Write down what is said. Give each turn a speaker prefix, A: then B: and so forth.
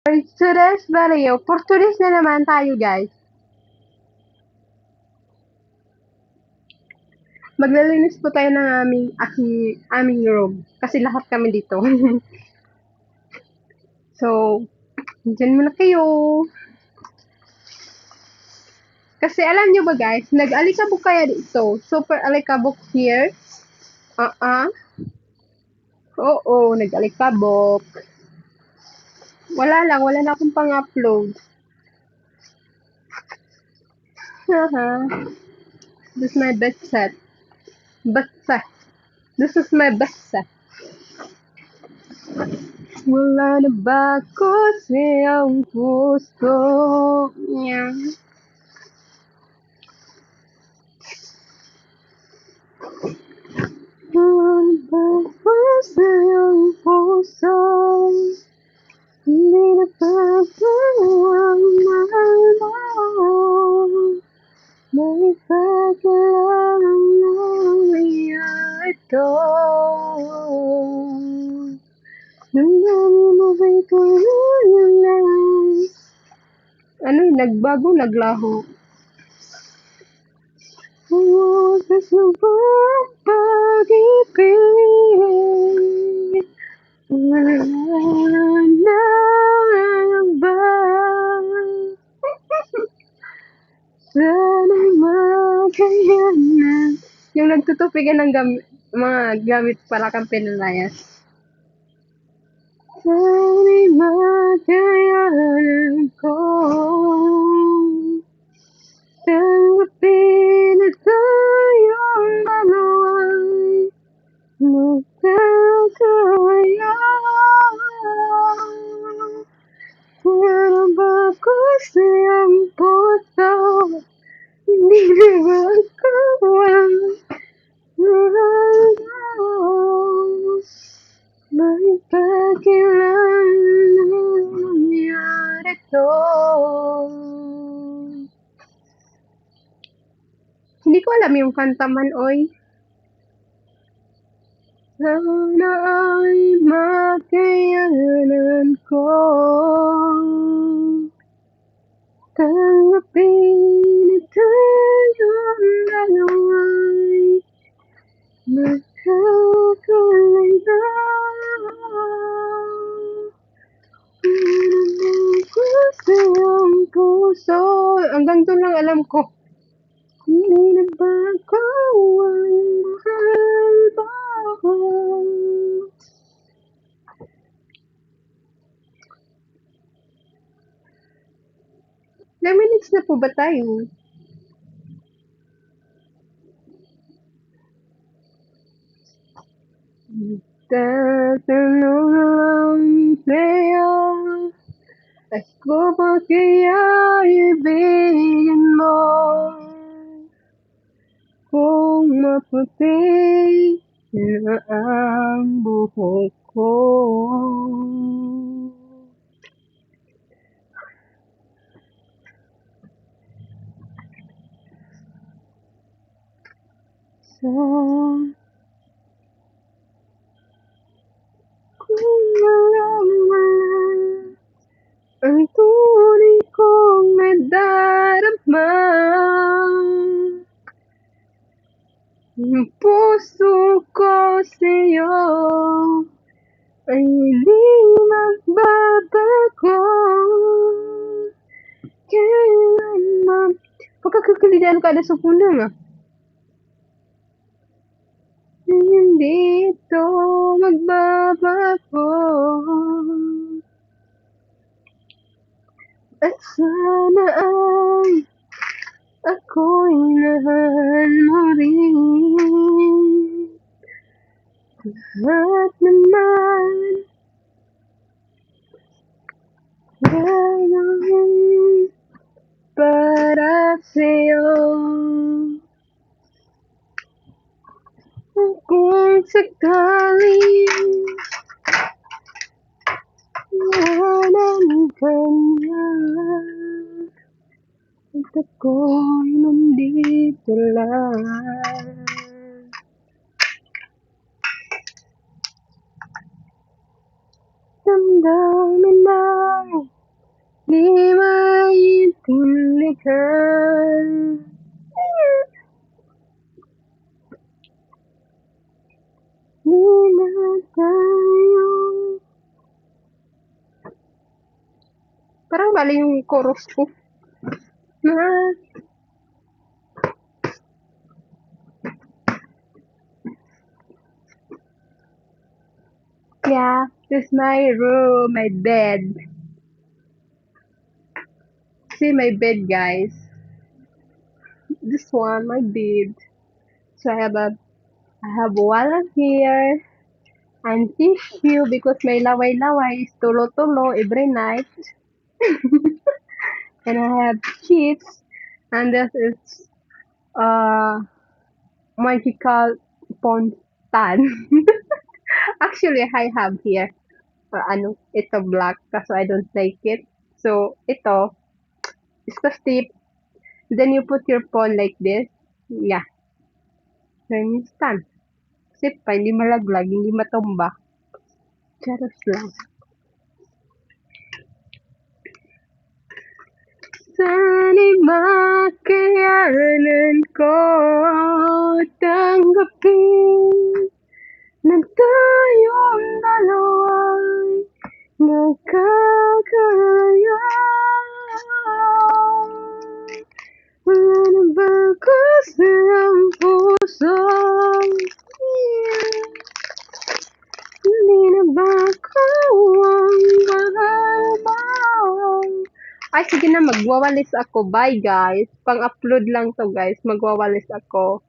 A: For today's video, for today's na naman tayo guys. Maglilinis po tayo ng aming room. Kasi lahat kami dito. So, dyan muna kayo. Kasi alam nyo ba guys, nag-alikabok kaya dito. Super alikabok here. Oo, nag-alikabok. Wala na akong pang-upload. Haha. This is my best set. This is my best set. Wala na ba ko sa iyong puso niya? Wala na ba ko sa iyong puso? Hindi na pagkawang mahal mo. May pagkawang nangyayari ito. Nandami mo ba'y tulungan lang? Ano, nagbago, naglaho. Huwag mo ba pag-ibig? Wala na ba? Sana'y magayan na. Yung nagtutupigan ng mga gamit para kang pinalayas. Sana'y magayan ko. Tanggapin na tayong dalawa'y magkakaya. Wala ba ko sa iyong puso? Hindi na ba ako may pagkailan nangyari to. Hindi ko alam yung kanta man, oy. Sana ay makayanan ko. Tanggapin na tayong dalawa'y magkakalaya. Ko sa iyong puso. Hanggang doon lang alam ko. Hindi na ba ako ang mahal mo? Ilang minutes na po ba tayo? Tatanong lang sa'yo, ako ba kaya ibigin mo? Kung maputi na ang buhok ko. So, kung wala ang tunay kong nadarama, ang puso ko sa'yo ay hindi magbabago. Kailanman pagkakakalitan ka na sa punang hindi ito magbabago. At sana ay ako'y mahal mo rin. Lahat naman gagawin para sa'yo. Kung sakaling walang kanya, at ako'y nandito lang. Damdamin na Di maintindihan. Di na tayo. Parang mali yung chorus ko. Yeah, this is my room, my bed. See my bed, guys. This one, my bed. So I have wall here and tissue because may laway-laway is tulo-tulo every night. And I have sheets and this is magical fontan. Actually, I have here ito black kasi I don't like it. So, ito, is the tip. Then you put your phone like this. Yeah. Then you stand. Sip pa, hindi malaglag, hindi matumba. Charos lang. Sana'y makayanan ko tanggapin na tayong dalawa'y nagkakalaya. Wala na ba kasi ang puso? Hindi na ba ako ang mahal mo? Ay, sige na, magwawalis ako. Bye, guys. Pang-upload lang to, guys. Magwawalis ako.